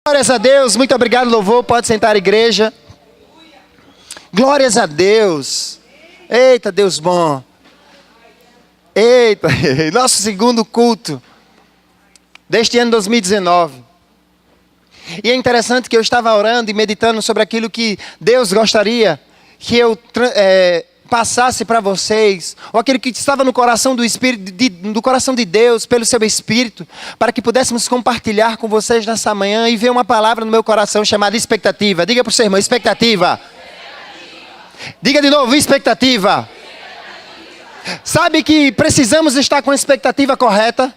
Glórias a Deus, muito obrigado, louvor. Pode sentar, igreja. Glórias a Deus. Eita, Deus bom. Eita, nosso segundo culto deste ano 2019. E é interessante que eu estava orando e meditando sobre aquilo que Deus gostaria que eu passasse para vocês, ou aquilo que estava no coração do Espírito, do coração de Deus, pelo seu Espírito, para que pudéssemos compartilhar com vocês nessa manhã e ver uma palavra no meu coração chamada expectativa. Diga para o seu irmão, expectativa. Diga de novo, expectativa. Sabe que precisamos estar com a expectativa correta?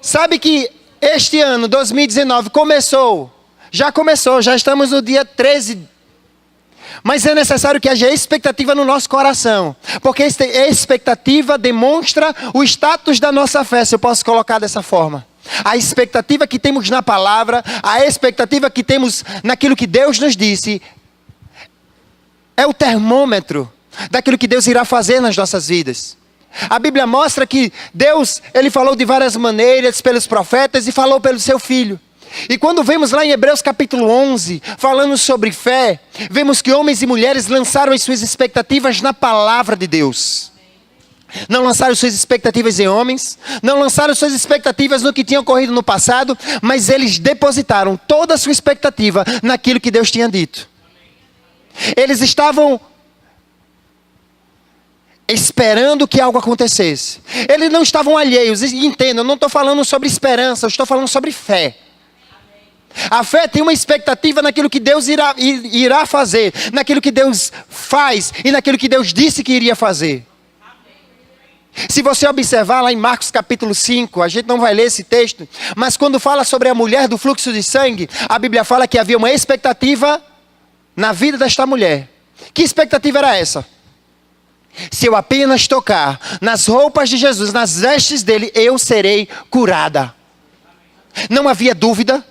Sabe que este ano, 2019, já estamos no dia 13. Mas é necessário que haja expectativa no nosso coração, porque esta expectativa demonstra o status da nossa fé, se eu posso colocar dessa forma. A expectativa que temos na palavra, a expectativa que temos naquilo que Deus nos disse, é o termômetro daquilo que Deus irá fazer nas nossas vidas. A Bíblia mostra que Deus, Ele falou de várias maneiras pelos profetas e falou pelo seu Filho. E quando vemos lá em Hebreus capítulo 11, falando sobre fé, vemos que homens e mulheres lançaram as suas expectativas na palavra de Deus. Não lançaram suas expectativas em homens, não lançaram suas expectativas no que tinha ocorrido no passado, mas eles depositaram toda a sua expectativa naquilo que Deus tinha dito. Eles estavam esperando que algo acontecesse. Eles não estavam alheios, entendam, eu não estou falando sobre esperança, eu estou falando sobre fé. A fé tem uma expectativa naquilo que Deus irá fazer, naquilo que Deus faz e naquilo que Deus disse que iria fazer. Se você observar lá em Marcos capítulo 5, a gente não vai ler esse texto, mas quando fala sobre a mulher do fluxo de sangue, a Bíblia fala que havia uma expectativa na vida desta mulher. Que expectativa era essa? Se eu apenas tocar nas roupas de Jesus, nas vestes dele, eu serei curada. Não havia dúvida.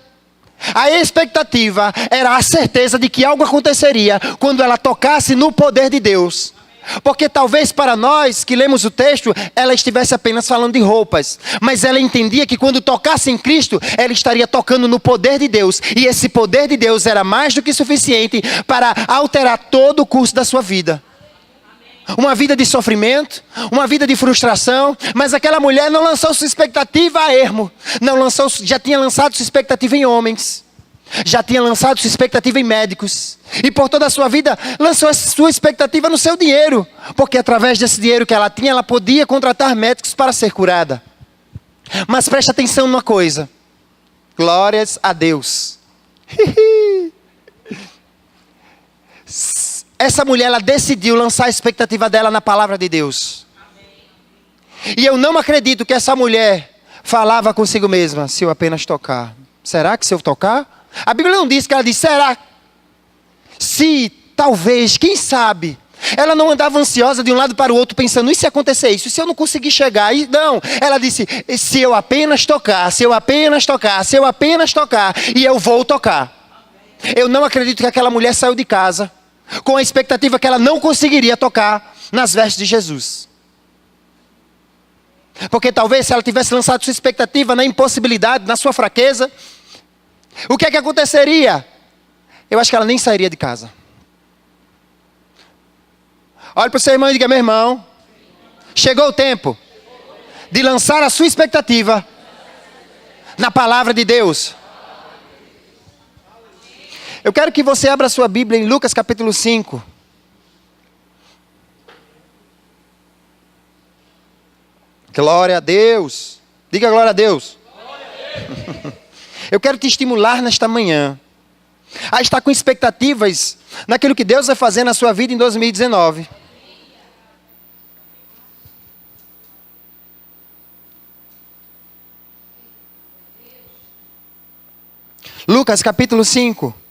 A expectativa era a certeza de que algo aconteceria quando ela tocasse no poder de Deus. Porque talvez para nós que lemos o texto, ela estivesse apenas falando de roupas. Mas ela entendia que quando tocasse em Cristo, ela estaria tocando no poder de Deus. E esse poder de Deus era mais do que suficiente para alterar todo o curso da sua vida. Uma vida de sofrimento, uma vida de frustração, mas aquela mulher não lançou sua expectativa a ermo, já tinha lançado sua expectativa em homens, já tinha lançado sua expectativa em médicos, e por toda a sua vida lançou a sua expectativa no seu dinheiro, porque através desse dinheiro que ela tinha, ela podia contratar médicos para ser curada. Mas preste atenção numa coisa, glórias a Deus. Essa mulher, ela decidiu lançar a expectativa dela na palavra de Deus. Amém. E eu não acredito que essa mulher falava consigo mesma, se eu apenas tocar. Será que se eu tocar? A Bíblia não diz que ela disse, será? Se, talvez, quem sabe? Ela não andava ansiosa de um lado para o outro pensando, e se acontecer isso? E se eu não conseguir chegar? E não, ela disse, se eu apenas tocar, se eu apenas tocar, se eu apenas tocar, e eu vou tocar. Amém. Eu não acredito que aquela mulher saiu de casa com a expectativa que ela não conseguiria tocar nas vestes de Jesus. Porque talvez se ela tivesse lançado sua expectativa na impossibilidade, na sua fraqueza, o que é que aconteceria? Eu acho que ela nem sairia de casa. Olhe para o seu irmão e diga, meu irmão, chegou o tempo de lançar a sua expectativa na palavra de Deus. Eu quero que você abra a sua Bíblia em Lucas capítulo 5. Glória a Deus. Diga glória a Deus. Glória a Deus. Eu quero te estimular nesta manhã a estar com expectativas naquilo que Deus vai fazer na sua vida em 2019. Lucas capítulo 5.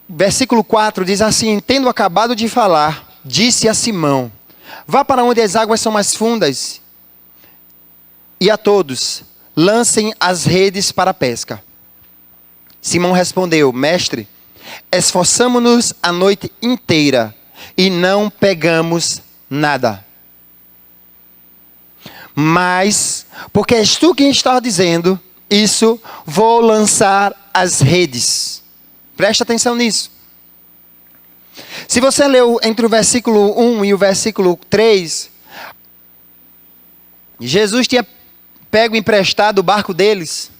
Versículo 4 diz assim, tendo acabado de falar, disse a Simão, vá para onde as águas são mais fundas, e a todos, lancem as redes para a pesca. Simão respondeu, mestre, esforçamo-nos a noite inteira, e não pegamos nada. Mas, porque és tu quem está dizendo isso, vou lançar as redes. Presta atenção nisso. Se você leu entre o versículo 1 e o versículo 3, Jesus tinha pego emprestado o barco deles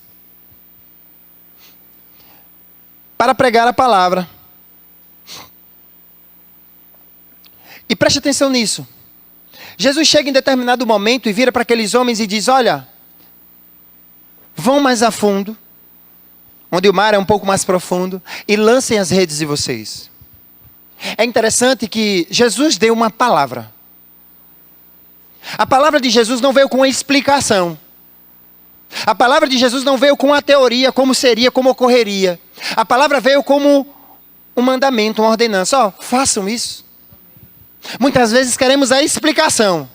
para pregar a palavra. E preste atenção nisso. Jesus chega em determinado momento e vira para aqueles homens e diz: olha, vão mais a fundo, onde o mar é um pouco mais profundo, e lancem as redes de vocês. É interessante que Jesus deu uma palavra. A palavra de Jesus não veio com uma explicação. A palavra de Jesus não veio com uma teoria, como seria, como ocorreria. A palavra veio como um mandamento, uma ordenança. Ó, façam isso. Muitas vezes queremos a explicação.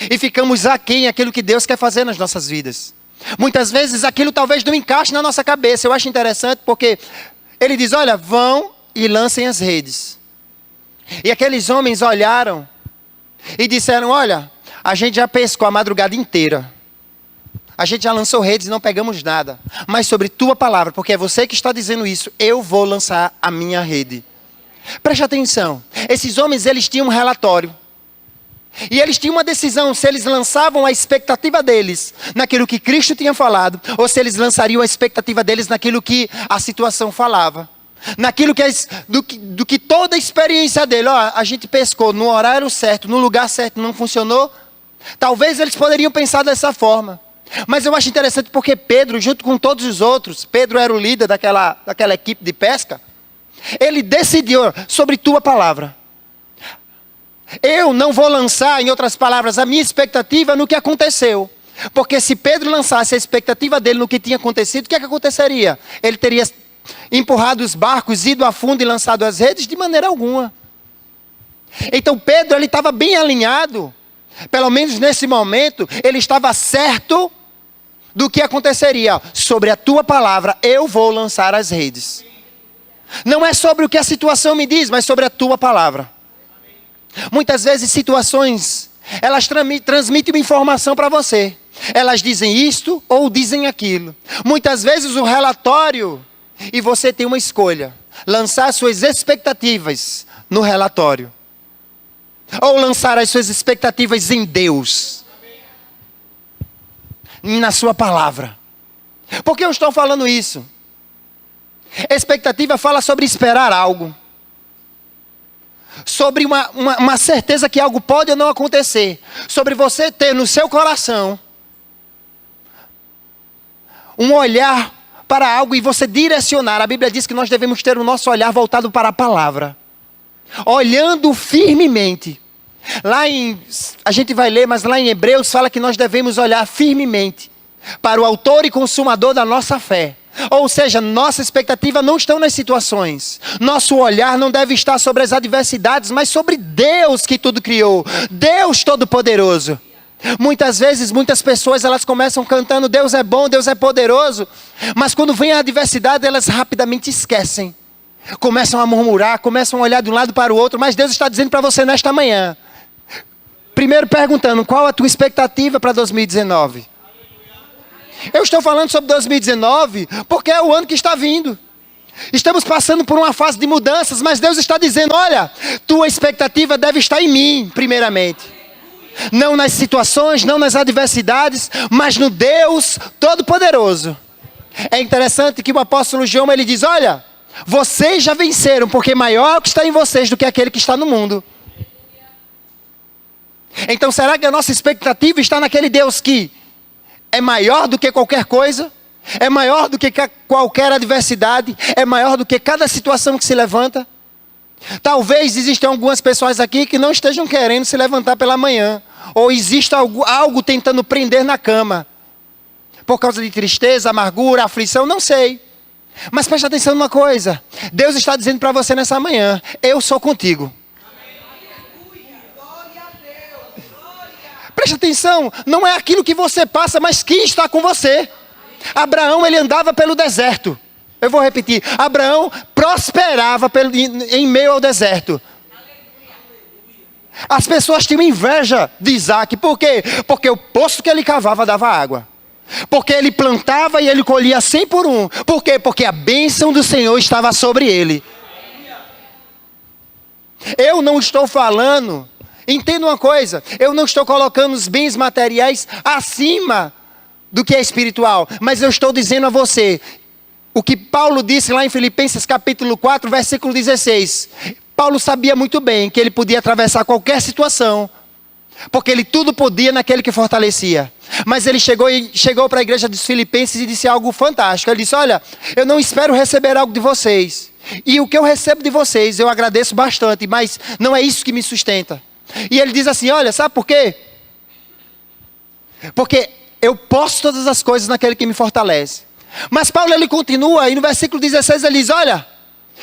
E ficamos aquém aquilo que Deus quer fazer nas nossas vidas. Muitas vezes aquilo talvez não encaixe na nossa cabeça. Eu acho interessante porque ele diz: olha, vão e lancem as redes. E aqueles homens olharam e disseram: olha, a gente já pescou a madrugada inteira. A gente já lançou redes e não pegamos nada. Mas sobre tua palavra, porque é você que está dizendo isso, eu vou lançar a minha rede. Preste atenção. Esses homens, eles tinham um relatório. E eles tinham uma decisão, se eles lançavam a expectativa deles naquilo que Cristo tinha falado, ou se eles lançariam a expectativa deles naquilo que a situação falava. Naquilo que do que toda a experiência dele, ó, a gente pescou no horário certo, no lugar certo, não funcionou. Talvez eles poderiam pensar dessa forma. Mas eu acho interessante porque Pedro, junto com todos os outros, Pedro era o líder daquela equipe de pesca, ele decidiu sobre tua palavra. Eu não vou lançar, em outras palavras, a minha expectativa no que aconteceu. Porque se Pedro lançasse a expectativa dele no que tinha acontecido, o que é que aconteceria? Ele teria empurrado os barcos, ido a fundo e lançado as redes? De maneira alguma. Então Pedro, ele estava bem alinhado. Pelo menos nesse momento, ele estava certo do que aconteceria. Sobre a tua palavra, eu vou lançar as redes. Não é sobre o que a situação me diz, mas sobre a tua palavra. Muitas vezes situações, elas transmitem uma informação para você. Elas dizem isto ou dizem aquilo. Muitas vezes o relatório, e você tem uma escolha. Lançar suas expectativas no relatório. Ou lançar as suas expectativas em Deus. E na sua palavra. Por que eu estou falando isso? Expectativa fala sobre esperar algo. Sobre uma certeza que algo pode ou não acontecer. Sobre você ter no seu coração um olhar para algo e você direcionar. A Bíblia diz que nós devemos ter o nosso olhar voltado para a palavra. Olhando firmemente. A gente vai ler, mas lá em Hebreus fala que nós devemos olhar firmemente para o autor e consumador da nossa fé. Ou seja, nossa expectativa não está nas situações. Nosso olhar não deve estar sobre as adversidades, mas sobre Deus que tudo criou. Deus Todo-Poderoso. Muitas vezes, muitas pessoas, elas começam cantando Deus é bom, Deus é poderoso. Mas quando vem a adversidade, elas rapidamente esquecem. Começam a murmurar, começam a olhar de um lado para o outro. Mas Deus está dizendo para você nesta manhã. Primeiro perguntando, qual a tua expectativa para 2019? Eu estou falando sobre 2019 porque é o ano que está vindo. Estamos passando por uma fase de mudanças, mas Deus está dizendo, olha, tua expectativa deve estar em mim, primeiramente. Não nas situações, não nas adversidades, mas no Deus Todo-Poderoso. É interessante que o apóstolo João, ele diz, olha, vocês já venceram, porque maior é o que está em vocês do que aquele que está no mundo. Então será que a nossa expectativa está naquele Deus que é maior do que qualquer coisa? É maior do que qualquer adversidade? É maior do que cada situação que se levanta? Talvez existam algumas pessoas aqui que não estejam querendo se levantar pela manhã. Ou exista algo tentando prender na cama. Por causa de tristeza, amargura, aflição, não sei. Mas preste atenção numa coisa. Deus está dizendo para você nessa manhã, eu sou contigo. Preste atenção, não é aquilo que você passa, mas quem está com você. Abraão, ele andava pelo deserto. Eu vou repetir, Abraão prosperava em meio ao deserto. As pessoas tinham inveja de Isaac. Por quê? Porque o poço que ele cavava dava água. Porque ele plantava e ele colhia 100 por um. Por quê? Porque a bênção do Senhor estava sobre ele. Eu não estou falando, entenda uma coisa, eu não estou colocando os bens materiais acima do que é espiritual. Mas eu estou dizendo a você, o que Paulo disse lá em Filipenses capítulo 4, versículo 16. Paulo sabia muito bem que ele podia atravessar qualquer situação, porque ele tudo podia naquele que fortalecia. Mas ele chegou para a igreja dos Filipenses e disse algo fantástico. Ele disse, olha, eu não espero receber algo de vocês. E o que eu recebo de vocês, eu agradeço bastante, mas não é isso que me sustenta. E ele diz assim, olha, sabe por quê? Porque eu posso todas as coisas naquele que me fortalece. Mas Paulo, ele continua, e no versículo 16 ele diz, olha,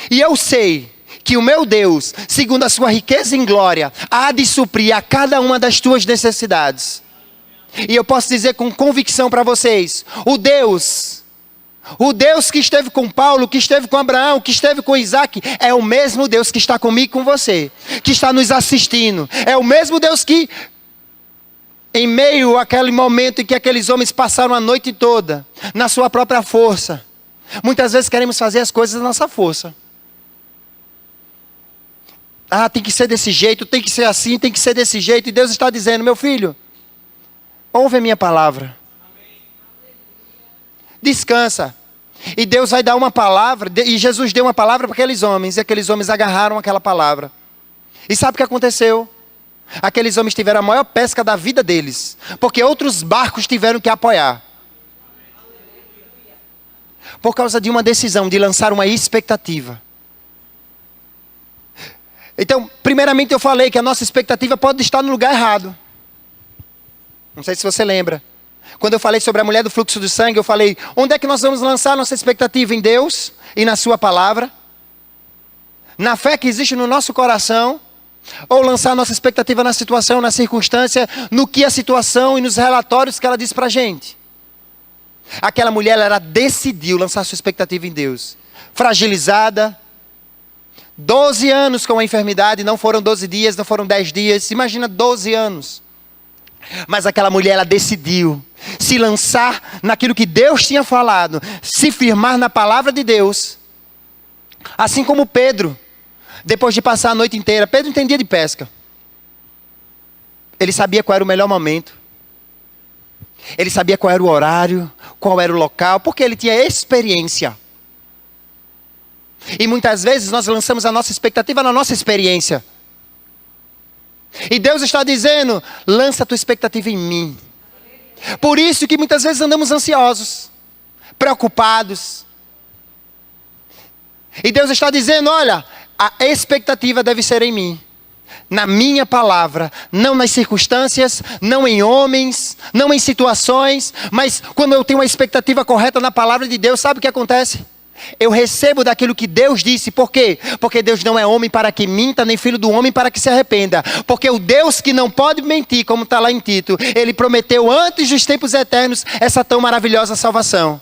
e eu sei que o meu Deus, segundo a sua riqueza em glória, há de suprir a cada uma das tuas necessidades. E eu posso dizer com convicção para vocês, o Deus que esteve com Paulo, que esteve com Abraão, que esteve com Isaac, é o mesmo Deus que está comigo e com você, que está nos assistindo. É o mesmo Deus que, em meio àquele momento em que aqueles homens passaram a noite toda, na sua própria força, muitas vezes queremos fazer as coisas na nossa força. Ah, tem que ser desse jeito, tem que ser assim, tem que ser desse jeito. E Deus está dizendo, meu filho, ouve a minha palavra. Descansa. E Deus vai dar uma palavra, e Jesus deu uma palavra para aqueles homens, e aqueles homens agarraram aquela palavra. E sabe o que aconteceu? Aqueles homens tiveram a maior pesca da vida deles, porque outros barcos tiveram que apoiar. Por causa de uma decisão, de lançar uma expectativa. Então, primeiramente eu falei que a nossa expectativa pode estar no lugar errado. Não sei se você lembra. Quando eu falei sobre a mulher do fluxo do sangue, eu falei, onde é que nós vamos lançar a nossa expectativa? Em Deus e na sua palavra? Na fé que existe no nosso coração? Ou lançar a nossa expectativa na situação, na circunstância, no que a situação e nos relatórios que ela diz pra gente? Aquela mulher, ela decidiu lançar sua expectativa em Deus. Fragilizada, 12 anos com a enfermidade, não foram 12 dias, não foram 10 dias, imagina 12 anos. Mas aquela mulher, ela decidiu se lançar naquilo que Deus tinha falado, se firmar na palavra de Deus. Assim como Pedro, depois de passar a noite inteira, Pedro entendia de pesca. Ele sabia qual era o melhor momento. Ele sabia qual era o horário, qual era o local, porque ele tinha experiência. E muitas vezes nós lançamos a nossa expectativa na nossa experiência. E Deus está dizendo, lança a tua expectativa em mim. Por isso que muitas vezes andamos ansiosos, preocupados. E Deus está dizendo, olha, a expectativa deve ser em mim. Na minha palavra, não nas circunstâncias, não em homens, não em situações. Mas quando eu tenho a expectativa correta na palavra de Deus, sabe o que acontece? Eu recebo daquilo que Deus disse. Por quê? Porque Deus não é homem para que minta, nem filho do homem para que se arrependa. Porque o Deus que não pode mentir, como está lá em Tito, Ele prometeu antes dos tempos eternos essa tão maravilhosa salvação.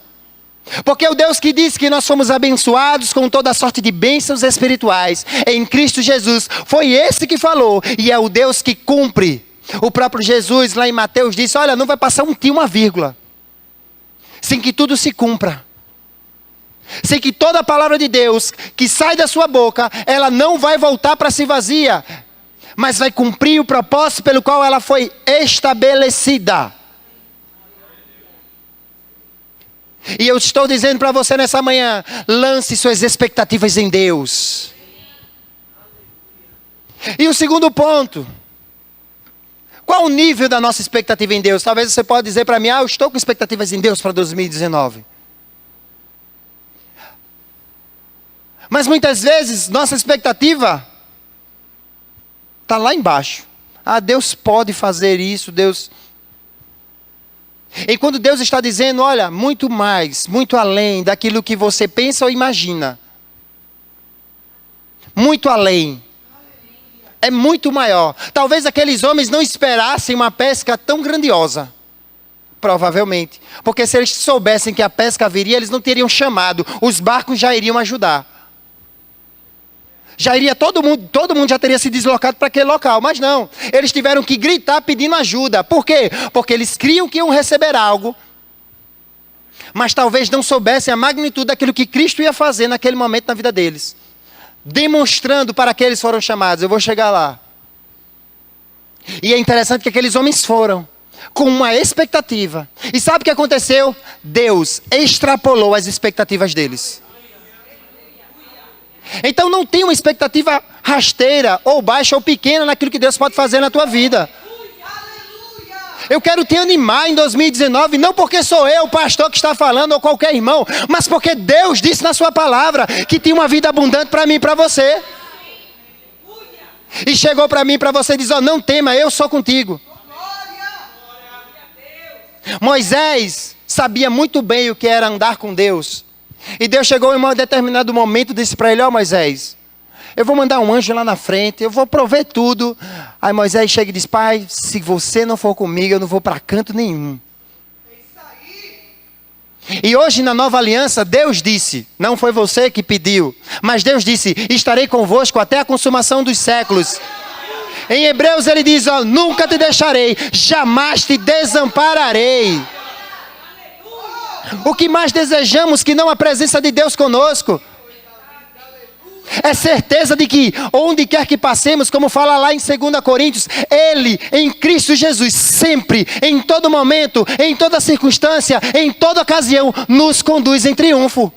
Porque o Deus que disse que nós fomos abençoados com toda a sorte de bênçãos espirituais em Cristo Jesus, foi esse que falou, e é o Deus que cumpre. O próprio Jesus lá em Mateus disse, olha, não vai passar um tio, uma vírgula, sem que tudo se cumpra. Sei que toda a palavra de Deus que sai da sua boca, ela não vai voltar para si vazia, mas vai cumprir o propósito pelo qual ela foi estabelecida. E eu estou dizendo para você nessa manhã, lance suas expectativas em Deus. E o segundo ponto, qual o nível da nossa expectativa em Deus? Talvez você possa dizer para mim, eu estou com expectativas em Deus para 2019. Mas muitas vezes, nossa expectativa está lá embaixo. Deus pode fazer isso, Deus... E quando Deus está dizendo, olha, muito mais, muito além daquilo que você pensa ou imagina. Muito além. É muito maior. Talvez aqueles homens não esperassem uma pesca tão grandiosa. Provavelmente. Porque se eles soubessem que a pesca viria, eles não teriam chamado. Os barcos já iriam ajudar. todo mundo já teria se deslocado para aquele local, mas não. Eles tiveram que gritar pedindo ajuda. Por quê? Porque eles criam que iam receber algo, mas talvez não soubessem a magnitude daquilo que Cristo ia fazer naquele momento na vida deles. Demonstrando para que eles foram chamados. Eu vou chegar lá. E é interessante que aqueles homens foram com uma expectativa. E sabe o que aconteceu? Deus extrapolou as expectativas deles. Então não tem uma expectativa rasteira, ou baixa, ou pequena naquilo que Deus pode fazer na tua vida. Eu quero te animar em 2019, não porque sou eu, o pastor, que está falando, ou qualquer irmão, mas porque Deus disse na sua palavra que tem uma vida abundante para mim e para você. E chegou para mim e para você e diz, não tema, eu sou contigo. Moisés sabia muito bem o que era andar com Deus. E Deus chegou em um determinado momento e disse para ele, Moisés, eu vou mandar um anjo lá na frente, eu vou prover tudo. Aí Moisés chega e diz, pai, se você não for comigo, eu não vou para canto nenhum. E hoje na nova aliança, Deus disse, não foi você que pediu, mas Deus disse, estarei convosco até a consumação dos séculos. Em Hebreus ele diz, nunca te deixarei, jamais te desampararei. O que mais desejamos que não a presença de Deus conosco? É certeza de que onde quer que passemos, como fala lá em 2 Coríntios, Ele, em Cristo Jesus, sempre, em todo momento, em toda circunstância, em toda ocasião, nos conduz em triunfo.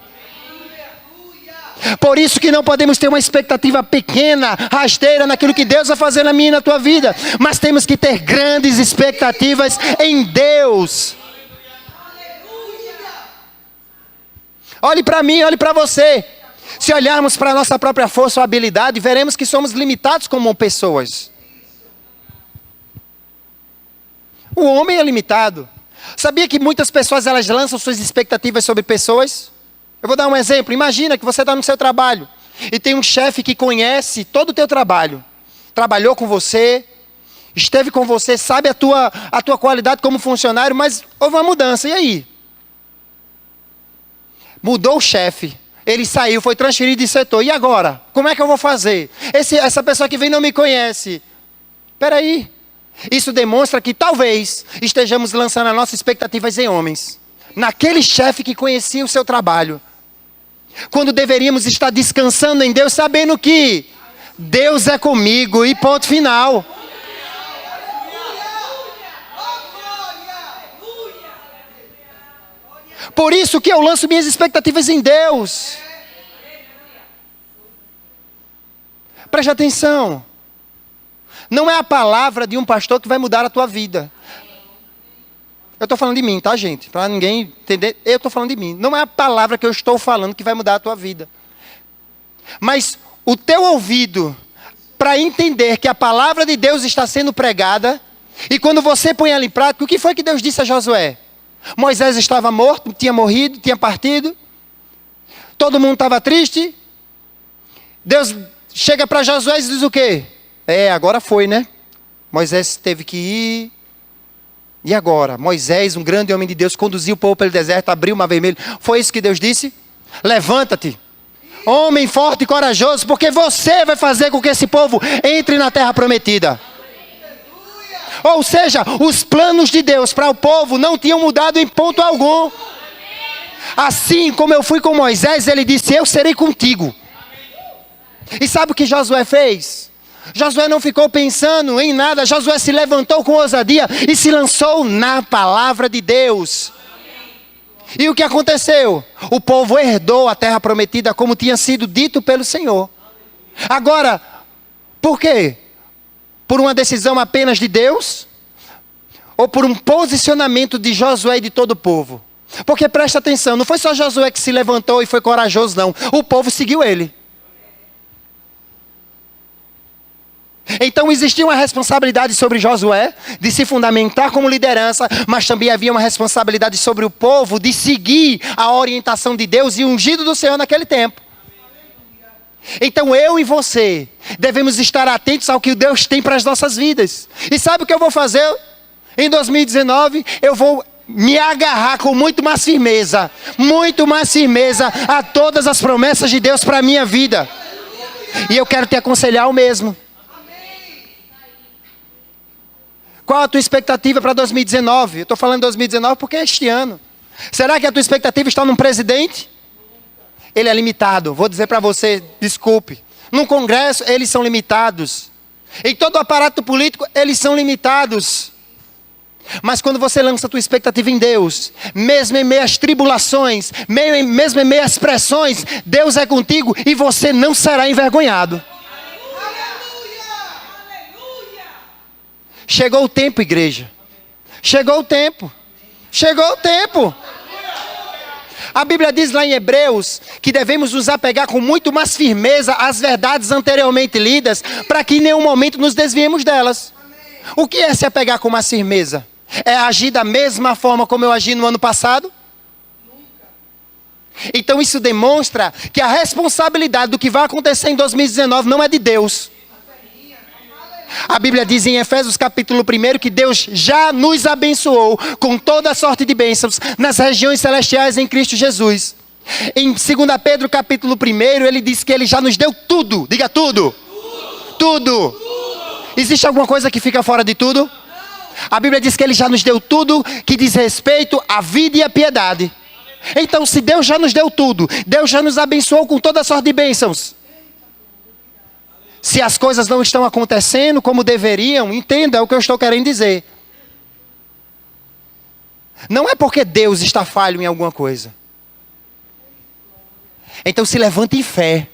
Por isso que não podemos ter uma expectativa pequena, rasteira, naquilo que Deus vai fazer na minha e na tua vida. Mas temos que ter grandes expectativas em Deus. Olhe para mim, olhe para você. Se olharmos para a nossa própria força ou habilidade, veremos que somos limitados como pessoas. O homem é limitado. Sabia que muitas pessoas elas lançam suas expectativas sobre pessoas? Eu vou dar um exemplo. Imagina que você está no seu trabalho e tem um chefe que conhece todo o teu trabalho. Trabalhou com você, esteve com você, sabe a tua qualidade como funcionário, mas houve uma mudança. E aí? Mudou o chefe. Ele saiu, foi transferido de setor. E agora? Como é que eu vou fazer? Essa pessoa que vem não me conhece. Espera aí. Isso demonstra que talvez estejamos lançando as nossas expectativas em homens. Naquele chefe que conhecia o seu trabalho. Quando deveríamos estar descansando em Deus, sabendo que Deus é comigo e ponto final. Por isso que eu lanço minhas expectativas em Deus. Preste atenção. Não é a palavra de um pastor que vai mudar a tua vida. Eu estou falando de mim, tá, gente? Para ninguém entender, eu estou falando de mim. Não é a palavra que eu estou falando que vai mudar a tua vida. Mas o teu ouvido, para entender que a palavra de Deus está sendo pregada, e quando você põe ela em prática, o que foi que Deus disse a Josué? Moisés estava morto, tinha morrido, tinha partido. Todo mundo estava triste. Deus chega para Josué e diz o quê? Agora foi, né? Moisés teve que ir. E agora? Moisés, um grande homem de Deus, conduziu o povo pelo deserto, abriu o mar vermelho. Foi isso que Deus disse? Levanta-te, homem forte e corajoso, porque você vai fazer com que esse povo entre na terra prometida. Ou seja, os planos de Deus para o povo não tinham mudado em ponto algum. Assim como eu fui com Moisés, ele disse, eu serei contigo. E sabe o que Josué fez? Josué não ficou pensando em nada. Josué se levantou com ousadia e se lançou na palavra de Deus. E o que aconteceu? O povo herdou a terra prometida como tinha sido dito pelo Senhor. Agora, por quê? Por uma decisão apenas de Deus? Ou por um posicionamento de Josué e de todo o povo? Porque presta atenção, não foi só Josué que se levantou e foi corajoso, não. O povo seguiu ele. Então existia uma responsabilidade sobre Josué de se fundamentar como liderança, mas também havia uma responsabilidade sobre o povo de seguir a orientação de Deus e o ungido do Senhor naquele tempo. Então eu e você devemos estar atentos ao que Deus tem para as nossas vidas. E sabe o que eu vou fazer? Em 2019 eu vou me agarrar com muito mais firmeza a todas as promessas de Deus para a minha vida. E eu quero te aconselhar o mesmo. Qual a tua expectativa para 2019? Eu estou falando 2019 porque é este ano. Será que a tua expectativa está num presidente? Ele é limitado. Vou dizer para você, desculpe. Num congresso, eles são limitados. Em todo o aparato político, eles são limitados. Mas quando você lança a tua expectativa em Deus, mesmo em meio às tribulações, mesmo em meio às pressões, Deus é contigo e você não será envergonhado. Chegou o tempo, igreja. Chegou o tempo. Chegou o tempo. A Bíblia diz lá em Hebreus que devemos nos apegar com muito mais firmeza às verdades anteriormente lidas, para que em nenhum momento nos desviemos delas. O que é se apegar com mais firmeza? É agir da mesma forma como eu agi no ano passado? Então isso demonstra que a responsabilidade do que vai acontecer em 2019 não é de Deus. A Bíblia diz em Efésios capítulo 1 que Deus já nos abençoou com toda sorte de bênçãos nas regiões celestiais em Cristo Jesus. Em 2 Pedro capítulo 1 ele diz que ele já nos deu tudo. Diga tudo. Tudo. Existe alguma coisa que fica fora de tudo? A Bíblia diz que ele já nos deu tudo que diz respeito à vida e à piedade. Então se Deus já nos deu tudo, Deus já nos abençoou com toda sorte de bênçãos. Se as coisas não estão acontecendo como deveriam, entenda o que eu estou querendo dizer. Não é porque Deus está falho em alguma coisa. Então se levante em fé,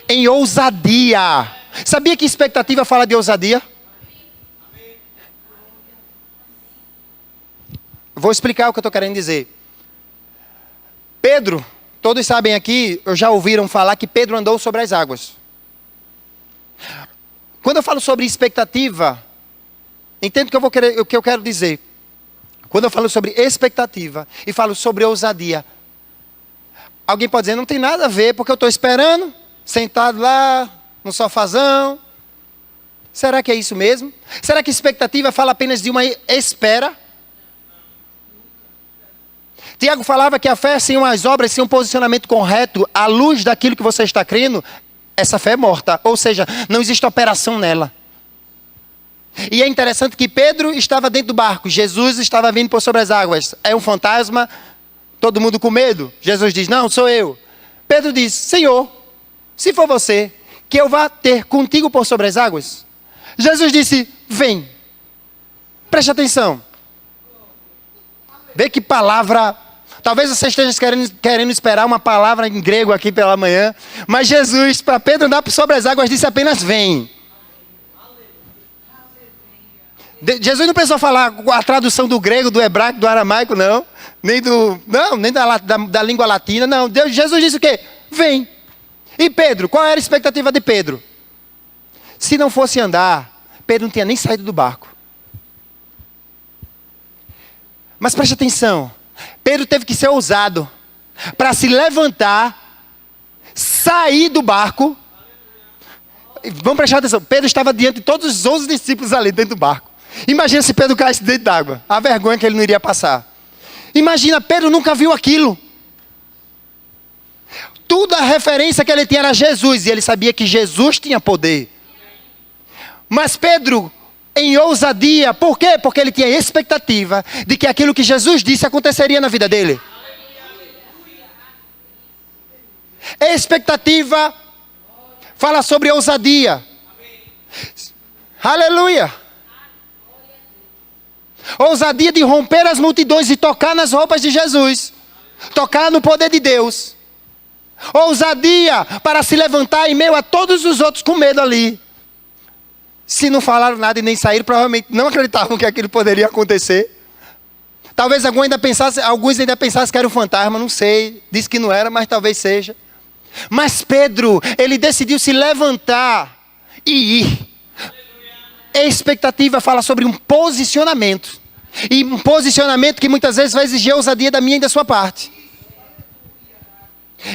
em ousadia. Sabia que expectativa fala de ousadia? Vou explicar o que eu estou querendo dizer. Pedro, todos sabem aqui, já ouviram falar que Pedro andou sobre as águas. Quando eu falo sobre expectativa, entendo o que eu quero dizer. Quando eu falo sobre expectativa e falo sobre ousadia, alguém pode dizer, não tem nada a ver, porque eu estou esperando, sentado lá, no sofazão. Será que é isso mesmo? Será que expectativa fala apenas de uma espera? Tiago falava que a fé sem umas obras, sem um posicionamento correto, à luz daquilo que você está crendo, essa fé é morta, ou seja, não existe operação nela. E é interessante que Pedro estava dentro do barco, Jesus estava vindo por sobre as águas. É um fantasma, todo mundo com medo. Jesus diz, não, sou eu. Pedro diz, Senhor, se for você, que eu vá ter contigo por sobre as águas. Jesus disse, vem. Preste atenção. Vê que palavra. Talvez você esteja querendo esperar uma palavra em grego aqui pela manhã. Mas Jesus, para Pedro andar sobre as águas, disse apenas vem. Jesus não precisou falar a tradução do grego, do hebraico, do aramaico, não. Nem da língua latina, não. Jesus disse o quê? Vem. E Pedro, qual era a expectativa de Pedro? Se não fosse andar, Pedro não tinha nem saído do barco. Mas preste atenção. Pedro teve que ser ousado para se levantar, sair do barco. Vamos prestar atenção. Pedro estava diante de todos os 11 discípulos ali dentro do barco. Imagina se Pedro caísse dentro d'água. A vergonha que ele não iria passar. Imagina, Pedro nunca viu aquilo. Toda a referência que ele tinha era Jesus. E ele sabia que Jesus tinha poder. Mas Pedro, em ousadia, por quê? Porque ele tinha expectativa de que aquilo que Jesus disse aconteceria na vida dele. Expectativa fala sobre ousadia. Aleluia. Ousadia de romper as multidões e tocar nas roupas de Jesus. Tocar no poder de Deus. Ousadia para se levantar em meio a todos os outros com medo ali. Se não falaram nada e nem saíram, provavelmente não acreditavam que aquilo poderia acontecer. Talvez alguns ainda pensassem que era um fantasma, não sei. Disse que não era, mas talvez seja. Mas Pedro, ele decidiu se levantar e ir. A expectativa fala sobre um posicionamento. E um posicionamento que muitas vezes vai exigir a ousadia da minha e da sua parte.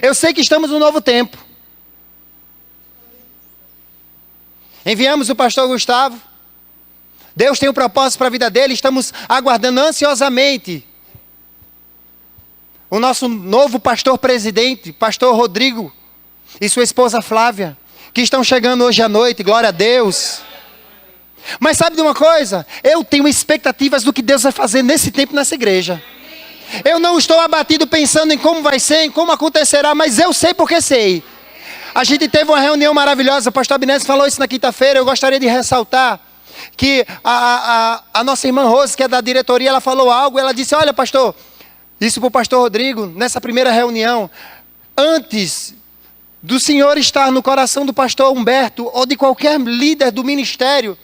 Eu sei que estamos num novo tempo. Enviamos o pastor Gustavo. Deus tem um propósito para a vida dele. Estamos aguardando ansiosamente o nosso novo pastor presidente, pastor Rodrigo, e sua esposa Flávia, que estão chegando hoje à noite, glória a Deus. Mas sabe de uma coisa? Eu tenho expectativas do que Deus vai fazer nesse tempo nessa igreja. Eu não estou abatido pensando em como vai ser, em como acontecerá, mas eu sei porque sei. A gente teve uma reunião maravilhosa, o pastor Abinés falou isso na quinta-feira, eu gostaria de ressaltar que a nossa irmã Rose, que é da diretoria, ela falou algo, ela disse, olha pastor, isso para o pastor Rodrigo, nessa primeira reunião, antes do Senhor estar no coração do pastor Humberto, ou de qualquer líder do ministério,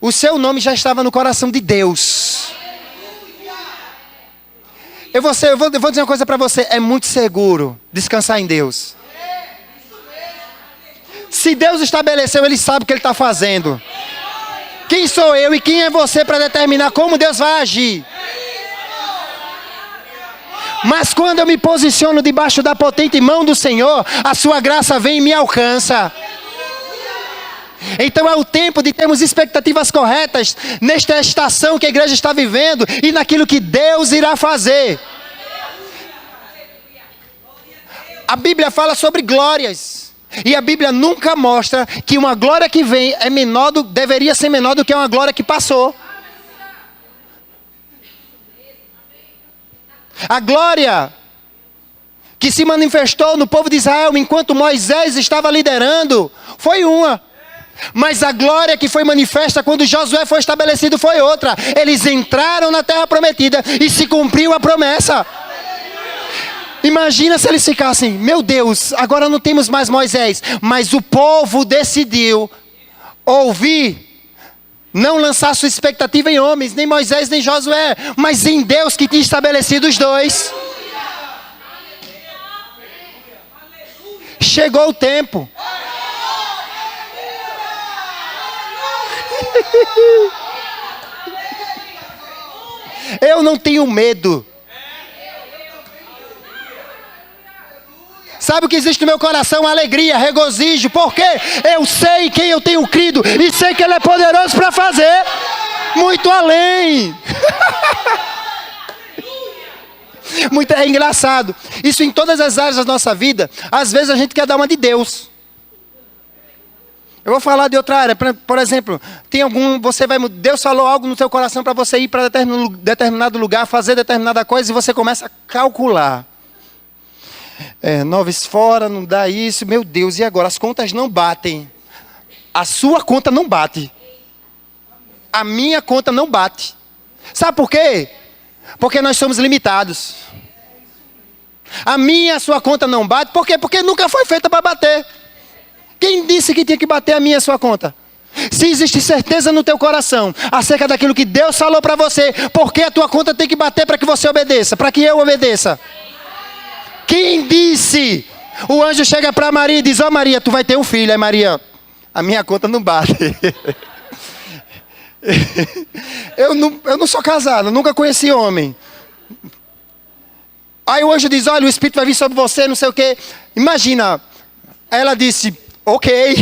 o seu nome já estava no coração de Deus. Eu vou dizer uma coisa para você, é muito seguro descansar em Deus. Se Deus estabeleceu, Ele sabe o que Ele está fazendo. Quem sou eu e quem é você para determinar como Deus vai agir? Mas quando eu me posiciono debaixo da potente mão do Senhor, a sua graça vem e me alcança. Então é o tempo de termos expectativas corretas nesta estação que a igreja está vivendo e naquilo que Deus irá fazer. A Bíblia fala sobre glórias. E a Bíblia nunca mostra que uma glória que vem deveria ser menor do que uma glória que passou. A glória que se manifestou no povo de Israel enquanto Moisés estava liderando foi uma. Mas a glória que foi manifesta quando Josué foi estabelecido foi outra. Eles entraram na terra prometida e se cumpriu a promessa. Imagina se eles ficassem, meu Deus, agora não temos mais Moisés. Mas o povo decidiu ouvir. Não lançar sua expectativa em homens, nem Moisés, nem Josué, mas em Deus que tinha estabelecido os dois. Chegou o tempo. Eu não tenho medo. Sabe o que existe no meu coração? Alegria, regozijo. Porque eu sei quem eu tenho crido. E sei que Ele é poderoso para fazer muito além. É engraçado. Isso em todas as áreas da nossa vida. Às vezes a gente quer dar uma de Deus. Eu vou falar de outra área. Por exemplo, Deus falou algo no seu coração para você ir para determinado lugar, fazer determinada coisa, e você começa a calcular. 9 fora, não dá isso, meu Deus, e agora? As contas não batem. A sua conta não bate. A minha conta não bate. Sabe por quê? Porque nós somos limitados. A minha, a sua conta não bate. Por quê? Porque nunca foi feita para bater. Quem disse que tinha que bater a minha e a sua conta? Se existe certeza no teu coração acerca daquilo que Deus falou para você, por que a tua conta tem que bater para que você obedeça? Para que eu obedeça? Quem disse? O anjo chega para Maria e diz, ó Maria, tu vai ter um filho. Aí Maria, a minha conta não bate. eu não sou casado, nunca conheci homem. Aí o anjo diz, olha, o Espírito vai vir sobre você, não sei o quê. Imagina, ela disse, ok,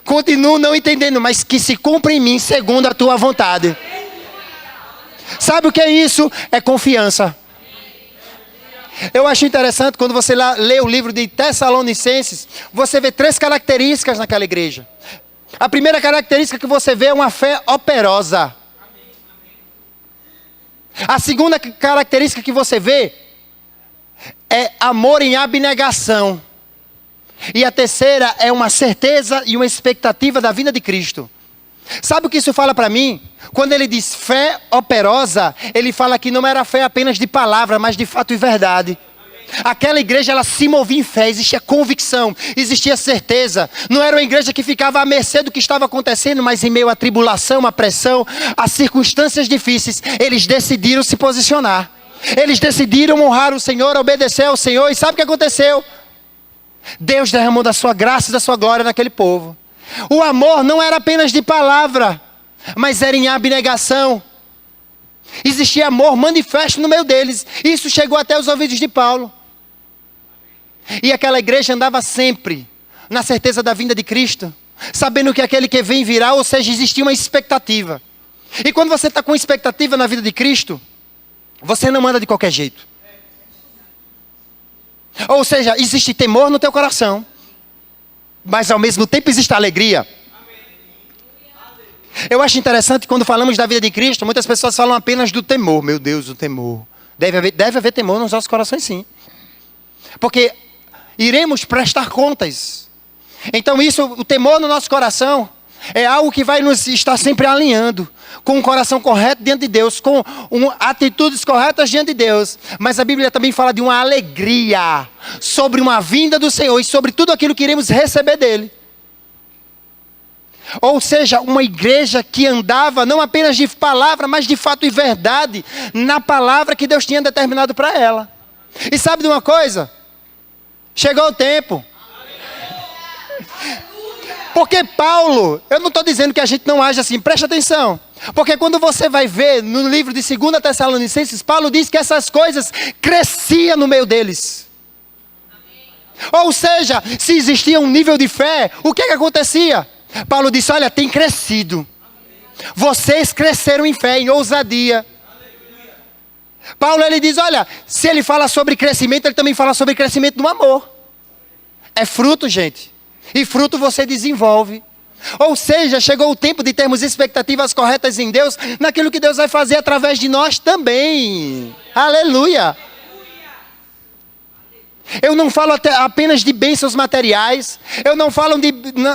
continuo não entendendo, mas que se cumpra em mim segundo a tua vontade. Sabe o que é isso? É confiança. Eu acho interessante quando você lê o livro de Tessalonicenses, você vê 3 características naquela igreja. A primeira característica que você vê é uma fé operosa. A segunda característica que você vê é amor em abnegação. E a terceira é uma certeza e uma expectativa da vinda de Cristo. Sabe o que isso fala para mim? Quando ele diz fé operosa, ele fala que não era fé apenas de palavra, mas de fato e verdade. Aquela igreja, ela se movia em fé, existia convicção, existia certeza. Não era uma igreja que ficava à mercê do que estava acontecendo, mas em meio à tribulação, à pressão, a circunstâncias difíceis, eles decidiram se posicionar. Eles decidiram honrar o Senhor, obedecer ao Senhor. E sabe o que aconteceu? Deus derramou da sua graça e da sua glória naquele povo. O amor não era apenas de palavra, mas era em abnegação. Existia amor manifesto no meio deles. Isso chegou até os ouvidos de Paulo. E aquela igreja andava sempre na certeza da vinda de Cristo, sabendo que aquele que vem virá, ou seja, existia uma expectativa. E quando você está com expectativa na vida de Cristo, você não anda de qualquer jeito. Ou seja, existe temor no teu coração. mas ao mesmo tempo existe alegria. Eu acho interessante quando falamos da vida de Cristo, muitas pessoas falam apenas do temor. Meu Deus, o temor. Deve haver temor nos nossos corações, sim. Porque iremos prestar contas. Então isso, o temor no nosso coração, é algo que vai nos estar sempre alinhando com um coração correto diante de Deus, com atitudes corretas diante de Deus. Mas a Bíblia também fala de uma alegria sobre uma vinda do Senhor e sobre tudo aquilo que iremos receber dele. Ou seja, uma igreja que andava não apenas de palavra, mas de fato e verdade na palavra que Deus tinha determinado para ela. E sabe de uma coisa? Chegou o tempo. Porque Paulo, eu não estou dizendo que a gente não age assim, preste atenção. Porque quando você vai ver no livro de 2 Tessalonicenses, Paulo diz que essas coisas cresciam no meio deles. Ou seja, se existia um nível de fé, o que acontecia? Paulo disse, olha, tem crescido. Vocês cresceram em fé, em ousadia. Paulo, ele diz, olha, se ele fala sobre crescimento, ele também fala sobre crescimento no amor. É fruto, gente. E fruto você desenvolve. Ou seja, chegou o tempo de termos expectativas corretas em Deus, naquilo que Deus vai fazer através de nós também. Aleluia. Eu não falo apenas de bênçãos materiais, eu não falo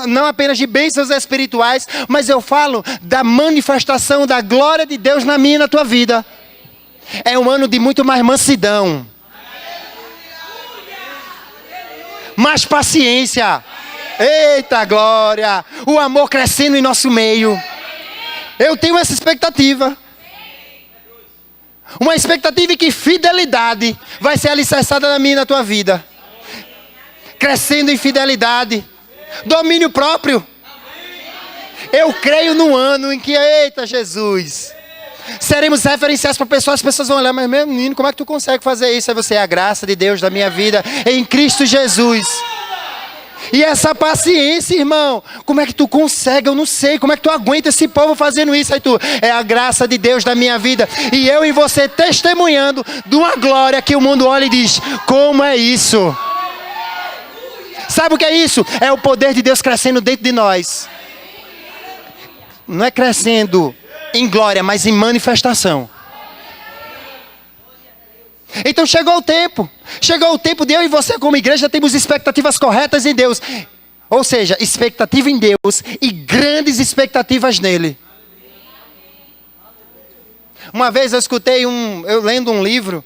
não apenas de bênçãos espirituais, mas eu falo da manifestação da glória de Deus na minha e na tua vida. É um ano de muito mais mansidão, mais paciência, eita glória, o amor crescendo em nosso meio. Eu tenho essa expectativa. Uma expectativa em que fidelidade vai ser alicerçada na minha e na tua vida. Crescendo em fidelidade. Domínio próprio. Eu creio no ano em que, eita Jesus, seremos referenciais para pessoas. As pessoas vão olhar, mas meu menino, como é que tu consegue fazer isso? Aí você é a graça de Deus da minha vida em Cristo Jesus. E essa paciência, irmão, como é que tu consegue? Eu não sei, como é que tu aguenta esse povo fazendo isso? Aí tu, é a graça de Deus da minha vida. E eu e você testemunhando de uma glória que o mundo olha e diz, como é isso? Sabe o que é isso? É o poder de Deus crescendo dentro de nós. Não é crescendo em glória, mas em manifestação. Então chegou o tempo de eu e você como igreja termos expectativas corretas em Deus. Ou seja, expectativa em Deus e grandes expectativas nele. Uma vez eu escutei eu lendo um livro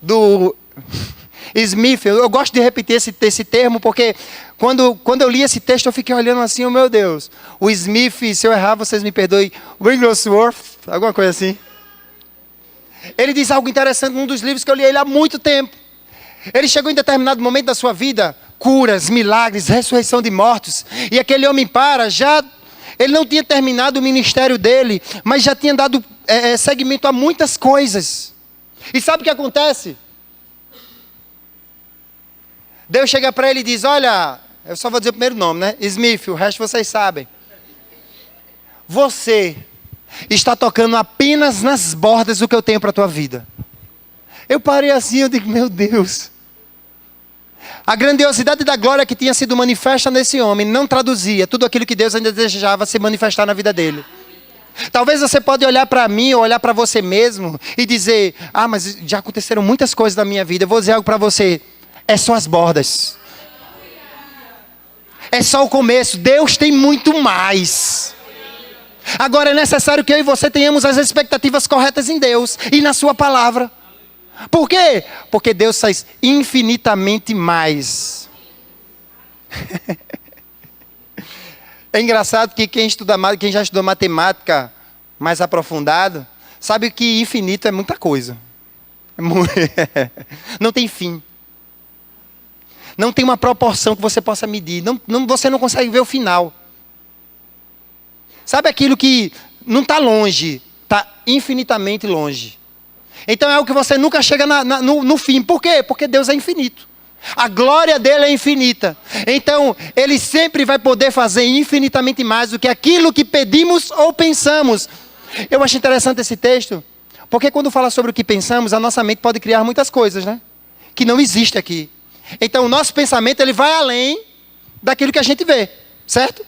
do Smith, eu gosto de repetir esse termo porque quando eu li esse texto eu fiquei olhando assim, oh meu Deus, o Smith, se eu errar vocês me perdoem, Wigglesworth, alguma coisa assim. Ele diz algo interessante num dos livros que eu li ele há muito tempo. Ele chegou em determinado momento da sua vida, curas, milagres, ressurreição de mortos. E aquele homem ele não tinha terminado o ministério dele, mas já tinha dado seguimento a muitas coisas. E sabe o que acontece? Deus chega para ele e diz, olha, eu só vou dizer o primeiro nome, né? Smith, o resto vocês sabem. Você está tocando apenas nas bordas do que eu tenho para a tua vida. Eu parei assim, eu digo, meu Deus. A grandiosidade da glória que tinha sido manifesta nesse homem não traduzia tudo aquilo que Deus ainda desejava se manifestar na vida dele. Talvez você pode olhar para mim ou olhar para você mesmo e dizer, mas já aconteceram muitas coisas na minha vida. Eu vou dizer algo para você, é só as bordas. É só o começo, Deus tem muito mais. Agora é necessário que eu e você tenhamos as expectativas corretas em Deus e na sua palavra. Por quê? Porque Deus faz infinitamente mais. É engraçado que quem já estudou matemática mais aprofundado, sabe que infinito é muita coisa. Não tem fim. Não tem uma proporção que você possa medir. Você não consegue ver o final. Sabe aquilo que não está longe, está infinitamente longe. Então é algo que você nunca chega no fim. Por quê? Porque Deus é infinito. A glória dele é infinita. Então ele sempre vai poder fazer infinitamente mais do que aquilo que pedimos ou pensamos. Eu acho interessante esse texto, porque quando fala sobre o que pensamos, a nossa mente pode criar muitas coisas, né? Que não existe aqui. Então o nosso pensamento ele vai além daquilo que a gente vê, certo?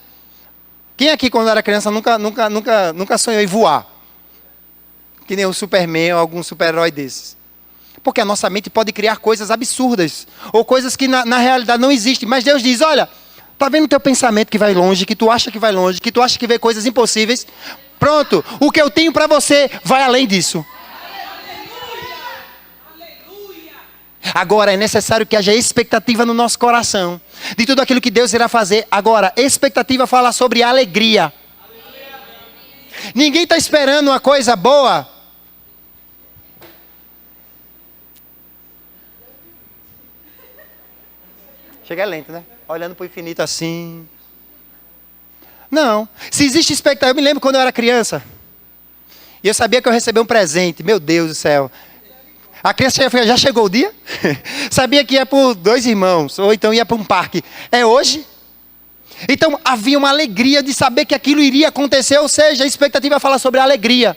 Quem aqui, quando era criança, nunca sonhou em voar? Que nem o Superman ou algum super-herói desses. Porque a nossa mente pode criar coisas absurdas, ou coisas que na realidade não existem. Mas Deus diz, olha, tá vendo o teu pensamento que vai longe, que tu acha que vai longe, que tu acha que vê coisas impossíveis? Pronto, o que eu tenho para você vai além disso. Agora é necessário que haja expectativa no nosso coração, de tudo aquilo que Deus irá fazer. Agora, expectativa fala sobre alegria. Ninguém está esperando uma coisa boa. Chega lento, né? Olhando para o infinito assim. Não. Se existe expectativa... Eu me lembro quando eu era criança. E eu sabia que eu recebi um presente. Meu Deus do céu. A criança já chegou o dia? Sabia que ia por 2 irmãos. Ou então ia para um parque. É hoje? Então havia uma alegria de saber que aquilo iria acontecer. Ou seja, a expectativa fala sobre a alegria.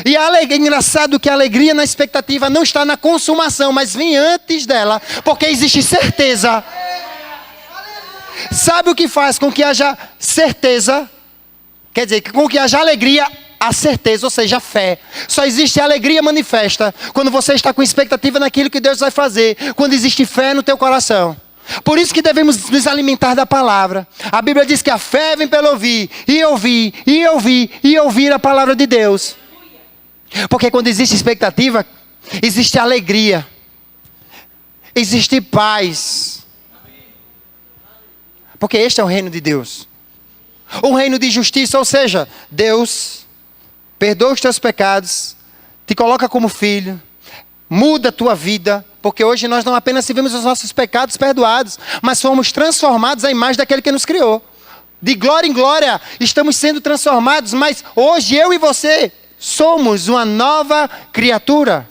E é engraçado que a alegria na expectativa não está na consumação, mas vem antes dela, porque existe certeza. Sabe o que faz com que haja certeza? Quer dizer, com que haja alegria, a certeza, ou seja, a fé. Só existe alegria manifesta quando você está com expectativa naquilo que Deus vai fazer, quando existe fé no teu coração. Por isso que devemos nos alimentar da palavra. A Bíblia diz que a fé vem pelo ouvir, e ouvir, e ouvir, e ouvir a palavra de Deus. Porque quando existe expectativa, existe alegria, existe paz. Porque este é o reino de Deus. Um reino de justiça, ou seja, Deus perdoa os teus pecados, te coloca como filho, muda a tua vida. Porque hoje nós não apenas vivemos os nossos pecados perdoados, mas fomos transformados à imagem daquele que nos criou. De glória em glória estamos sendo transformados, mas hoje eu e você somos uma nova criatura.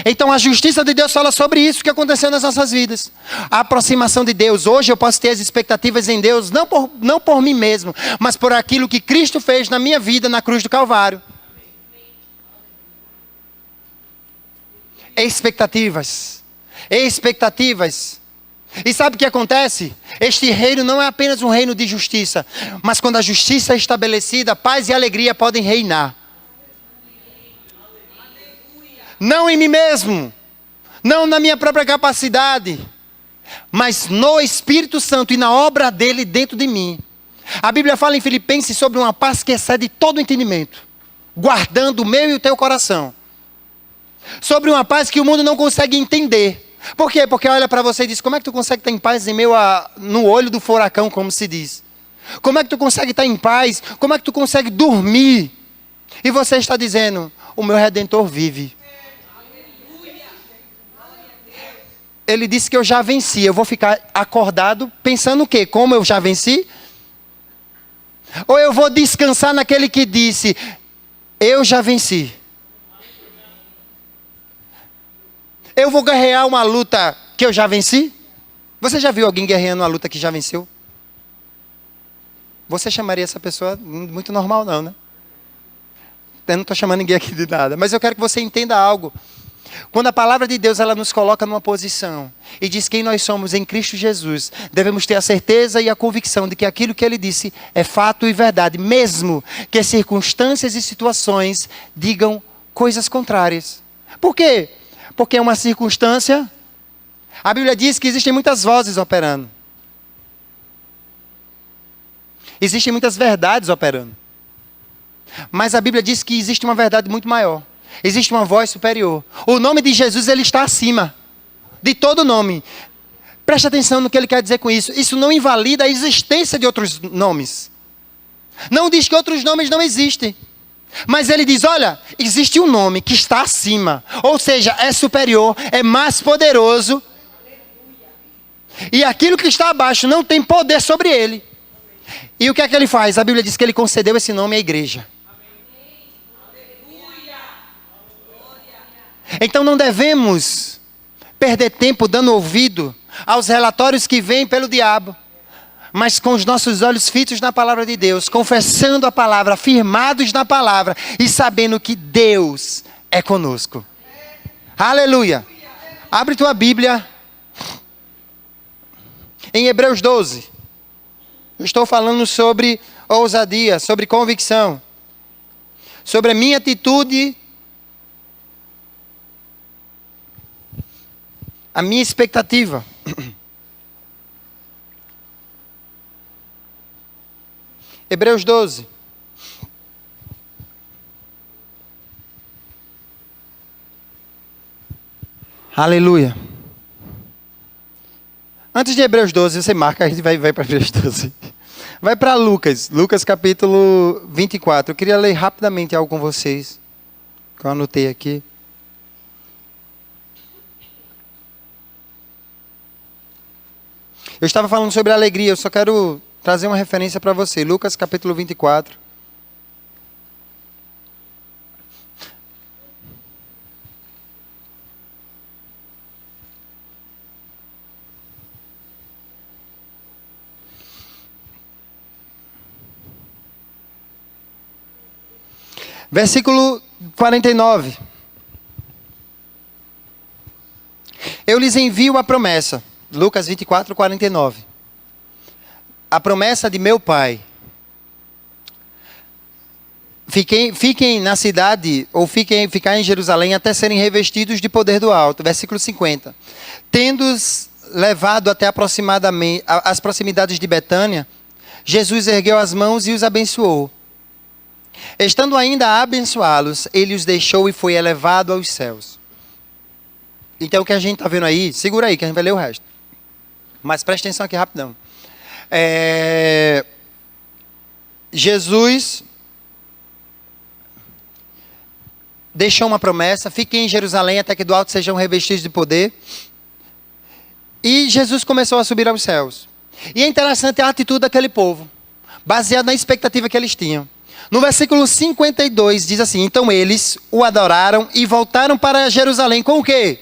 Então a justiça de Deus fala sobre isso que aconteceu nas nossas vidas. A aproximação de Deus. Hoje eu posso ter as expectativas em Deus, não por mim mesmo, mas por aquilo que Cristo fez na minha vida na cruz do Calvário. Expectativas. Expectativas. E sabe o que acontece? Este reino não é apenas um reino de justiça, mas quando a justiça é estabelecida, paz e alegria podem reinar. Não em mim mesmo, não na minha própria capacidade, mas no Espírito Santo e na obra dele dentro de mim. A Bíblia fala em Filipenses sobre uma paz que excede todo o entendimento, guardando o meu e o teu coração. Sobre uma paz que o mundo não consegue entender. Por quê? Porque olha para você e diz, como é que tu consegue estar em paz no olho do furacão, como se diz? Como é que tu consegue estar em paz? Como é que tu consegue dormir? E você está dizendo, o meu Redentor vive. Ele disse que eu já venci. Eu vou ficar acordado pensando o quê? Como eu já venci? Ou eu vou descansar naquele que disse, eu já venci. Eu vou guerrear uma luta que eu já venci? Você já viu alguém guerreando uma luta que já venceu? Você chamaria essa pessoa muito normal não, né? Eu não estou chamando ninguém aqui de nada. Mas eu quero que você entenda algo. Quando a palavra de Deus ela nos coloca numa posição e diz quem nós somos em Cristo Jesus, devemos ter a certeza e a convicção de que aquilo que ele disse é fato e verdade, mesmo que as circunstâncias e situações digam coisas contrárias. Por quê? Porque é uma circunstância. A Bíblia diz que existem muitas vozes operando. Existem muitas verdades operando. Mas a Bíblia diz que existe uma verdade muito maior. Existe uma voz superior. O nome de Jesus ele está acima de todo nome. Preste atenção no que ele quer dizer com isso. Isso não invalida a existência de outros nomes. Não diz que outros nomes não existem. Mas ele diz, olha, existe um nome que está acima. Ou seja, é superior, é mais poderoso. E aquilo que está abaixo não tem poder sobre ele. E o que é que ele faz? A Bíblia diz que ele concedeu esse nome à igreja. Então não devemos perder tempo dando ouvido aos relatórios que vêm pelo diabo, mas com os nossos olhos fitos na palavra de Deus, confessando a palavra, firmados na palavra e sabendo que Deus é conosco. Aleluia! Abre tua Bíblia Em Hebreus 12, eu estou falando sobre ousadia, sobre convicção, sobre a minha atitude, a minha expectativa. Hebreus 12. Aleluia. Antes de Hebreus 12, você marca, a gente vai para Hebreus 12. Vai para Lucas, Lucas capítulo 24. Eu queria ler rapidamente algo com vocês, que eu anotei aqui. Eu estava falando sobre alegria, eu só quero trazer uma referência para você. Lucas capítulo 24. Versículo 49. Eu lhes envio a promessa. Lucas 24, 49. A promessa de meu Pai. Fiquem na cidade, ou ficar em Jerusalém, até serem revestidos de poder do alto. Versículo 50. Tendo-os levado até aproximadamente as proximidades de Betânia, Jesus ergueu as mãos e os abençoou. Estando ainda a abençoá-los, ele os deixou e foi elevado aos céus. Então o que a gente está vendo aí, segura aí que a gente vai ler o resto. Mas presta atenção aqui rapidão. Jesus deixou uma promessa, fiquem em Jerusalém até que do alto sejam revestidos de poder. E Jesus começou a subir aos céus. E é interessante a atitude daquele povo, baseada na expectativa que eles tinham. No versículo 52 diz assim: então eles o adoraram e voltaram para Jerusalém com o quê?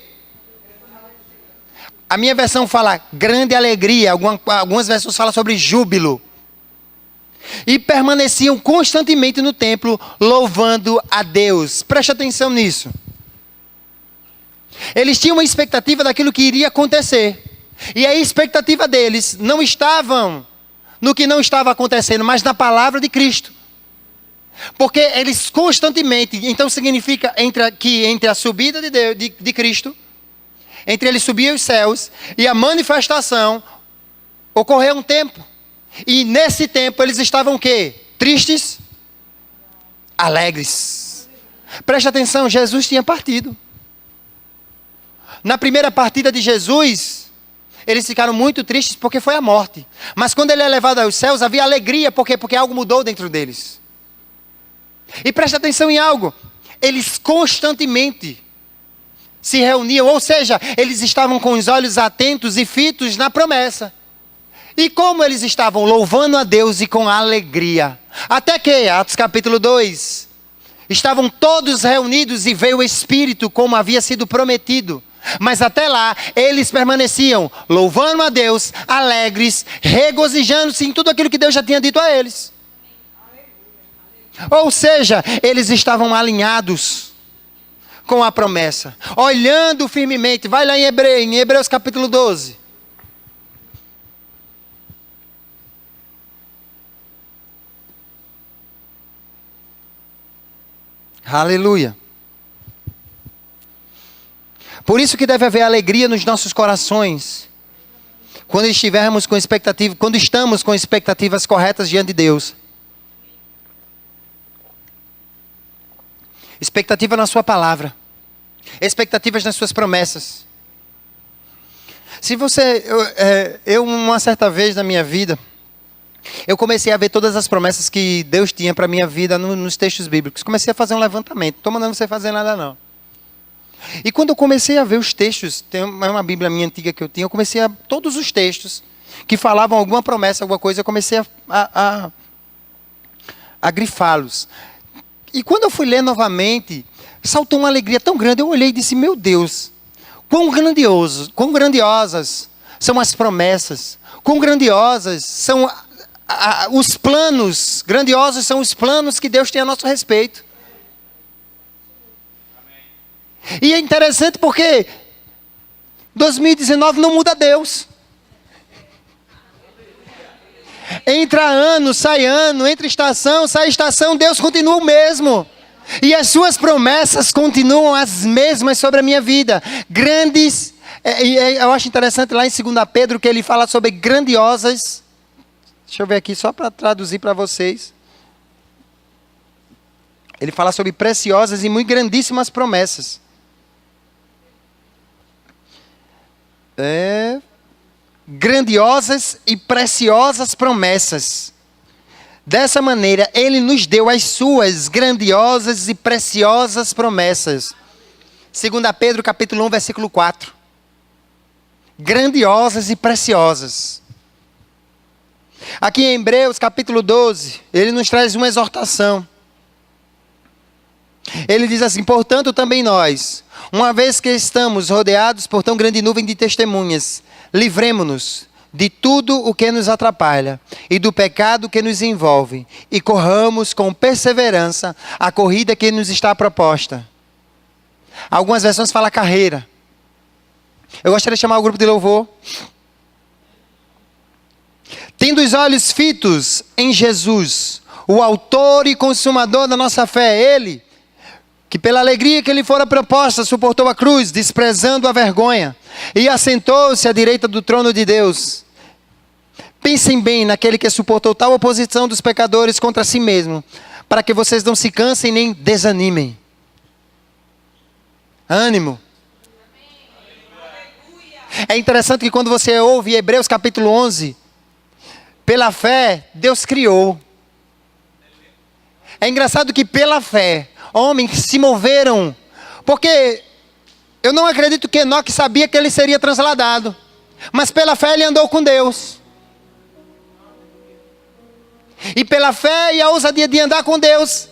A minha versão fala grande alegria, algumas versões falam sobre júbilo. E permaneciam constantemente no templo, louvando a Deus. Preste atenção nisso. Eles tinham uma expectativa daquilo que iria acontecer. E a expectativa deles não estava no que não estava acontecendo, mas na palavra de Cristo. Porque eles constantemente, então significa que entre a subida de Deus, de Cristo, entre ele subir aos céus e a manifestação, ocorreu um tempo. E nesse tempo eles estavam o quê? Tristes? Alegres. Preste atenção, Jesus tinha partido. Na primeira partida de Jesus, eles ficaram muito tristes porque foi a morte. Mas quando ele é levado aos céus, havia alegria. Por quê? Porque algo mudou dentro deles. E preste atenção em algo. Eles constantemente se reuniam, ou seja, eles estavam com os olhos atentos e fitos na promessa. E como eles estavam louvando a Deus e com alegria. Até que, Atos capítulo 2, estavam todos reunidos e veio o Espírito como havia sido prometido. Mas até lá, eles permaneciam louvando a Deus, alegres, regozijando-se em tudo aquilo que Deus já tinha dito a eles. Ou seja, eles estavam alinhados com a promessa, olhando firmemente. Vai lá em Hebreus capítulo 12. Aleluia. Por isso que deve haver alegria nos nossos corações, quando estivermos com expectativa, quando estamos com expectativas corretas diante de Deus. Expectativa na sua palavra. Expectativas nas suas promessas. Se você, uma certa vez na minha vida, eu comecei a ver todas as promessas que Deus tinha para a minha vida nos textos bíblicos. Comecei a fazer um levantamento. Não estou mandando você fazer nada não. E quando eu comecei a ver os textos, tem uma Bíblia minha antiga que eu tinha, eu comecei a, todos os textos que falavam alguma promessa, alguma coisa, eu comecei a grifá-los. E quando eu fui ler novamente, saltou uma alegria tão grande, eu olhei e disse, meu Deus, quão grandiosas são as promessas, quão grandiosas são os planos, grandiosos são os planos que Deus tem a nosso respeito. E é interessante porque 2019 não muda Deus. Entra ano, sai ano, entra estação, sai estação, Deus continua o mesmo. E as suas promessas continuam as mesmas sobre a minha vida. Grandes, eu acho interessante lá em 2 Pedro que ele fala sobre grandiosas. Deixa eu ver aqui só para traduzir para vocês. Ele fala sobre preciosas e muito grandíssimas promessas. Grandiosas e preciosas promessas. Dessa maneira, Ele nos deu as suas grandiosas e preciosas promessas. 2 Pedro capítulo 1, versículo 4. Grandiosas e preciosas. Aqui em Hebreus capítulo 12, ele nos traz uma exortação. Ele diz assim: portanto também nós, uma vez que estamos rodeados por tão grande nuvem de testemunhas, livremo-nos de tudo o que nos atrapalha e do pecado que nos envolve, e corramos com perseverança a corrida que nos está proposta. Algumas versões falam carreira. Eu gostaria de chamar o grupo de louvor. Tendo os olhos fitos em Jesus, o autor e consumador da nossa fé, Ele, que pela alegria que lhe fora proposta, suportou a cruz, desprezando a vergonha, e assentou-se à direita do trono de Deus. Pensem bem naquele que suportou tal oposição dos pecadores contra si mesmo, para que vocês não se cansem nem desanimem. Ânimo. É interessante que quando você ouve Hebreus capítulo 11, pela fé, Deus criou. É engraçado que pela fé, homens se moveram, porque eu não acredito que Enoque sabia que ele seria transladado, mas pela fé ele andou com Deus. E pela fé e a ousadia de andar com Deus,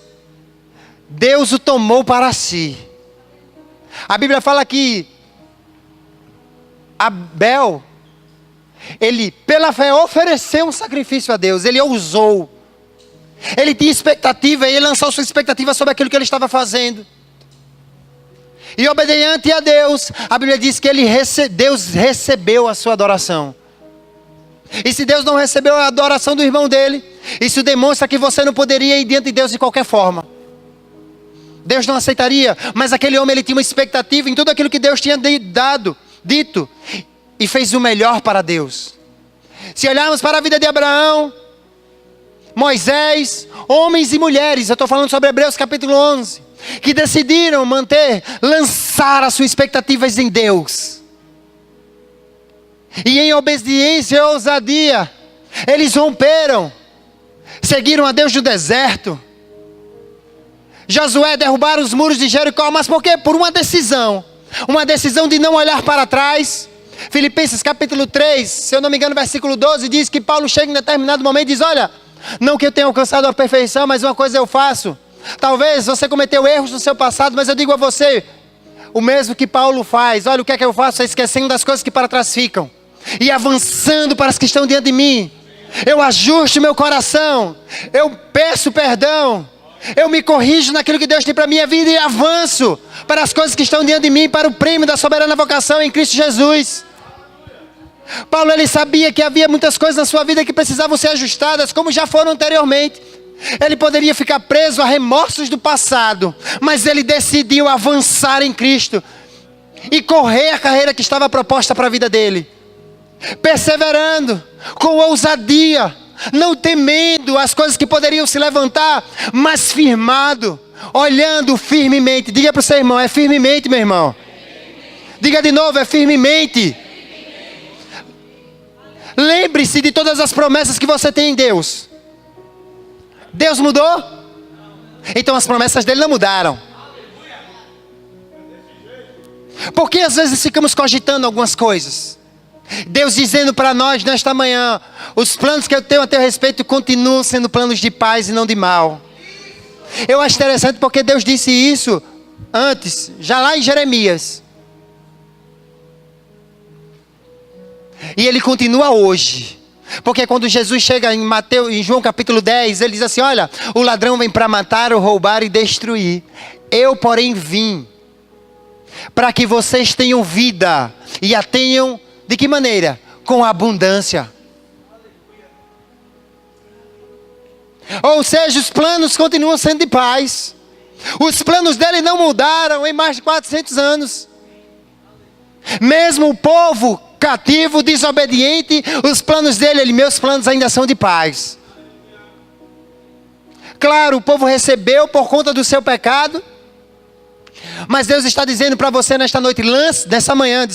Deus o tomou para si. A Bíblia fala que Abel, ele pela fé ofereceu um sacrifício a Deus, ele ousou. Ele tinha expectativa e ele lançou sua expectativa sobre aquilo que ele estava fazendo. E obediente a Deus, a Bíblia diz que Deus recebeu a sua adoração. E se Deus não recebeu a adoração do irmão dele, isso demonstra que você não poderia ir diante de Deus de qualquer forma. Deus não aceitaria, mas aquele homem ele tinha uma expectativa em tudo aquilo que Deus tinha dito, e fez o melhor para Deus. Se olharmos para a vida de Abraão, Moisés, homens e mulheres, eu estou falando sobre Hebreus capítulo 11, que decidiram lançar as suas expectativas em Deus. E em obediência e ousadia, eles romperam, seguiram a Deus no deserto. Josué derrubaram os muros de Jericó, mas por quê? Por uma decisão de não olhar para trás. Filipenses capítulo 3, se eu não me engano, versículo 12, diz que Paulo chega em determinado momento e diz: olha, não que eu tenha alcançado a perfeição, mas uma coisa eu faço. Talvez você cometeu erros no seu passado, mas eu digo a você, o mesmo que Paulo faz. Olha, o que é que eu faço? É esquecendo das coisas que para trás ficam e avançando para as que estão diante de mim. Eu ajusto meu coração, eu peço perdão, eu me corrijo naquilo que Deus tem para a minha vida e avanço para as coisas que estão diante de mim, para o prêmio da soberana vocação em Cristo Jesus. Paulo, ele sabia que havia muitas coisas na sua vida que precisavam ser ajustadas, como já foram anteriormente. Ele poderia ficar preso a remorsos do passado, mas ele decidiu avançar em Cristo e correr a carreira que estava proposta para a vida dele, perseverando, com ousadia, não temendo as coisas que poderiam se levantar, mas firmado, olhando firmemente. Diga para o seu irmão: é firmemente, meu irmão. Diga de novo: é firmemente. Lembre-se de todas as promessas que você tem em Deus. Deus mudou? Então as promessas dele não mudaram. Porque às vezes ficamos cogitando algumas coisas. Deus dizendo para nós nesta manhã: os planos que eu tenho a teu respeito continuam sendo planos de paz e não de mal. Eu acho interessante porque Deus disse isso antes, já lá em Jeremias. E ele continua hoje. Porque quando Jesus chega em João capítulo 10, ele diz assim: olha, o ladrão vem para matar, roubar e destruir. Eu, porém, vim para que vocês tenham vida e a tenham de que maneira? Com abundância. Ou seja, os planos continuam sendo de paz. Os planos dele não mudaram em mais de 400 anos. Mesmo o povo cativo, desobediente, os planos dele, meus planos ainda são de paz. Claro, o povo recebeu por conta do seu pecado. Mas Deus está dizendo para você nesta manhã,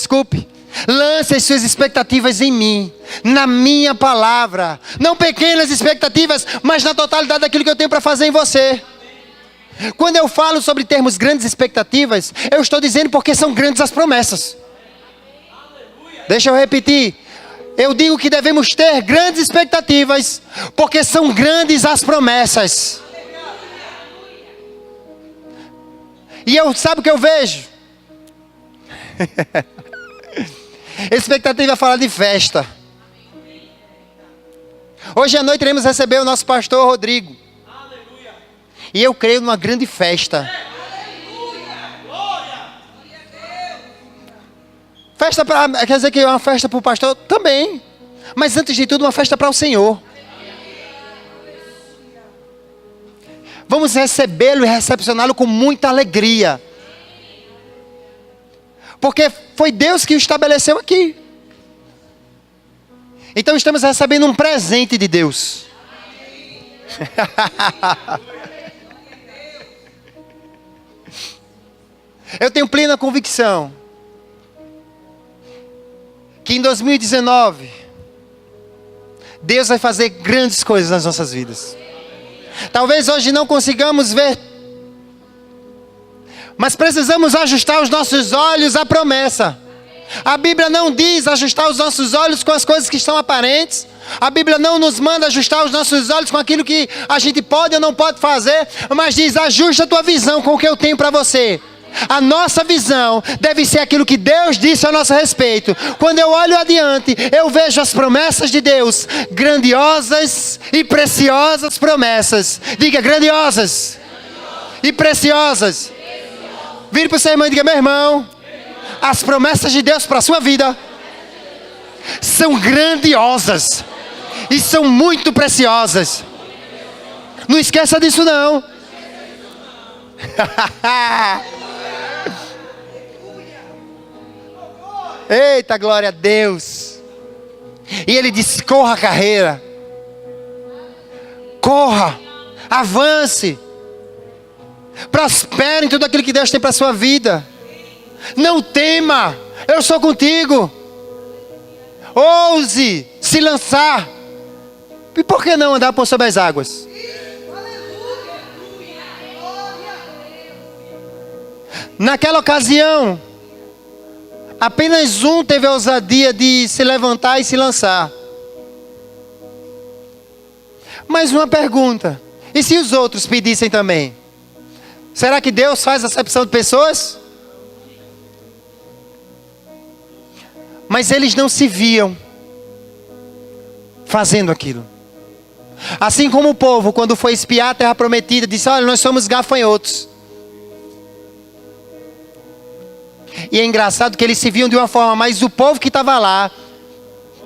lance as suas expectativas em mim, na minha palavra. Não pequenas expectativas, mas na totalidade daquilo que eu tenho para fazer em você. Quando eu falo sobre termos grandes expectativas, eu estou dizendo porque são grandes as promessas. Deixa eu repetir. Eu digo que devemos ter grandes expectativas, porque são grandes as promessas. E sabe o que eu vejo? Expectativa é falar de festa. Hoje à noite iremos receber o nosso pastor Rodrigo. E eu creio numa grande festa. Festa quer dizer que é uma festa para o pastor? Também. Mas antes de tudo, uma festa para o Senhor. Vamos recebê-lo e recepcioná-lo com muita alegria. Porque foi Deus que o estabeleceu aqui. Então estamos recebendo um presente de Deus. Eu tenho plena convicção que em 2019 Deus vai fazer grandes coisas nas nossas vidas. Talvez hoje não consigamos ver, mas precisamos ajustar os nossos olhos à promessa. A Bíblia não diz ajustar os nossos olhos com as coisas que estão aparentes. A Bíblia não nos manda ajustar os nossos olhos com aquilo que a gente pode ou não pode fazer, mas diz, ajusta a tua visão com o que eu tenho para você. A nossa visão deve ser aquilo que Deus disse a nosso respeito. Quando eu olho adiante, eu vejo as promessas de Deus, grandiosas e preciosas promessas. Diga, grandiosas e preciosas. Vire para o seu irmão e diga, meu irmão, as promessas de Deus para a sua vida são grandiosas e são muito preciosas. Não esqueça disso não. Eita, glória a Deus. E ele disse, corra a carreira. Corra, avance. Prospere em tudo aquilo que Deus tem para a sua vida. Não tema, eu sou contigo. Ouse se lançar. E por que não andar por sobre as águas? Naquela ocasião, apenas um teve a ousadia de se levantar e se lançar. Mais uma pergunta. E se os outros pedissem também? Será que Deus faz acepção de pessoas? Mas eles não se viam fazendo aquilo. Assim como o povo, quando foi espiar a terra prometida, disse, olha, nós somos gafanhotos. E é engraçado que eles se viam de uma forma, mas o povo que estava lá,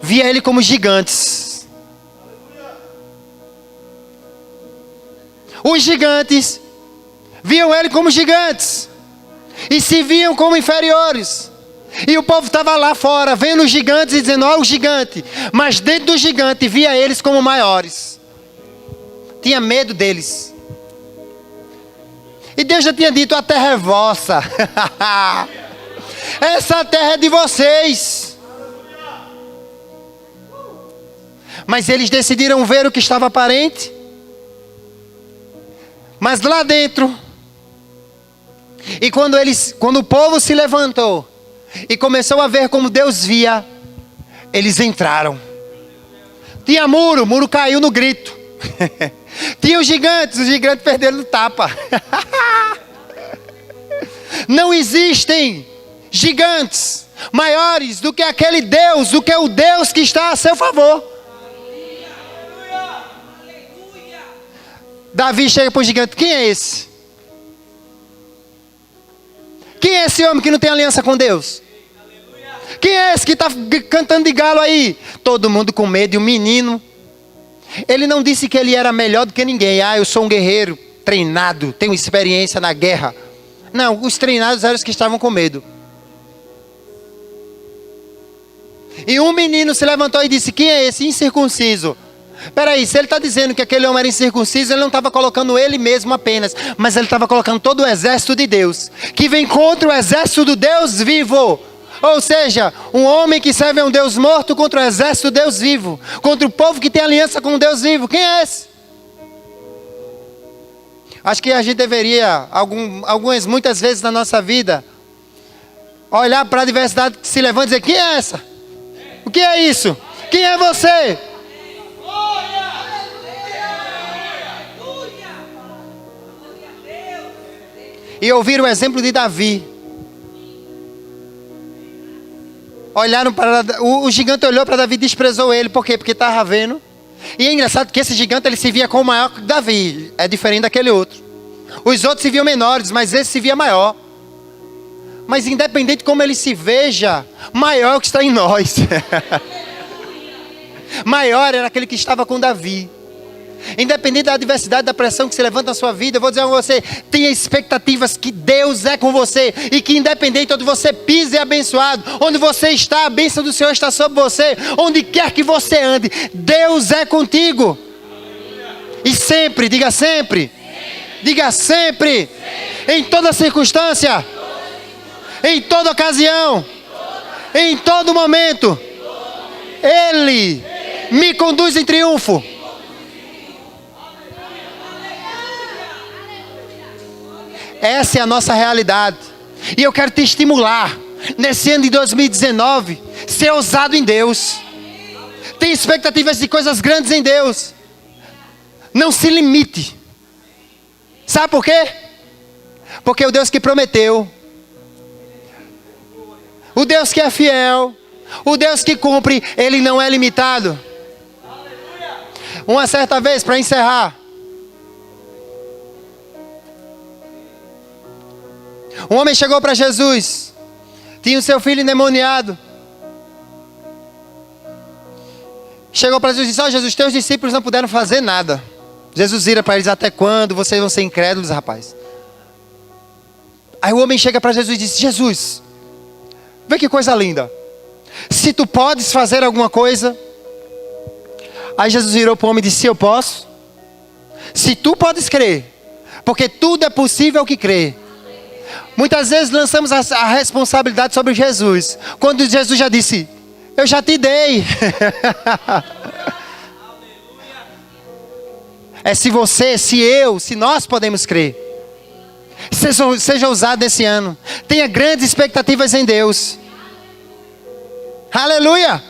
via ele como gigantes. Os gigantes, viam ele como gigantes. E se viam como inferiores. E o povo estava lá fora, vendo os gigantes e dizendo, ó, o gigante. Mas dentro do gigante, via eles como maiores. Tinha medo deles. E Deus já tinha dito, a terra é vossa. Essa terra é de vocês. Mas eles decidiram ver o que estava aparente. Mas lá dentro. E quando o povo se levantou e começou a ver como Deus via, eles entraram. Tinha muro, o muro caiu no grito. Tinha os gigantes perderam no tapa. Não existem gigantes maiores do que aquele Deus, do que o Deus que está a seu favor. Davi chega para o gigante, quem é esse? Quem é esse homem que não tem aliança com Deus? Quem é esse que está cantando de galo aí? Todo mundo com medo, e o menino. Ele não disse que ele era melhor do que ninguém. Eu sou um guerreiro treinado, tenho experiência na guerra. Não, os treinados eram os que estavam com medo. E um menino se levantou e disse: quem é esse incircunciso? Peraí, se ele está dizendo que aquele homem era incircunciso, ele não estava colocando ele mesmo apenas, mas ele estava colocando todo o exército de Deus, que vem contra o exército do Deus vivo. Ou seja, um homem que serve a um Deus morto contra o exército do Deus vivo, contra o povo que tem aliança com o Deus vivo. Quem é esse? Acho que a gente deveria, muitas vezes na nossa vida, olhar para a adversidade que se levanta e dizer: quem é essa? O que é isso? Quem é você? E ouvir o exemplo de Davi. Olharam para o gigante, olhou para Davi e desprezou ele. Por quê? Porque estava vendo. E é engraçado que esse gigante ele se via como maior que Davi. É diferente daquele outro. Os outros se viam menores, mas esse se via maior. Mas independente de como ele se veja, maior é o que está em nós. Maior era aquele que estava com Davi. Independente da adversidade, da pressão que se levanta na sua vida, eu vou dizer a você: tenha expectativas que Deus é com você, e que independente onde você pise é abençoado, onde você está, a bênção do Senhor está sobre você, onde quer que você ande, Deus é contigo. E sempre, diga sempre, diga sempre, em toda circunstância, em toda ocasião, em todo momento, Ele me conduz em triunfo. Essa é a nossa realidade. E eu quero te estimular, nesse ano de 2019, ser ousado em Deus. Tem expectativas de coisas grandes em Deus. Não se limite. Sabe por quê? Porque o Deus que prometeu, o Deus que é fiel, o Deus que cumpre, Ele não é limitado. Uma certa vez, para encerrar, um homem chegou para Jesus, tinha o seu filho endemoniado. Chegou para Jesus e disse: Jesus, teus discípulos não puderam fazer nada. Jesus vira para eles: até quando vocês vão ser incrédulos, rapaz? Aí o homem chega para Jesus e diz: Jesus, vê que coisa linda. Se tu podes fazer alguma coisa. Aí Jesus virou para o homem e disse: eu posso. Se tu podes crer, porque tudo é possível que crê. Muitas vezes lançamos a responsabilidade sobre Jesus, quando Jesus já disse: eu já te dei. É se você, se nós podemos crer. Seja ousado esse ano. Tenha grandes expectativas em Deus. Aleluia.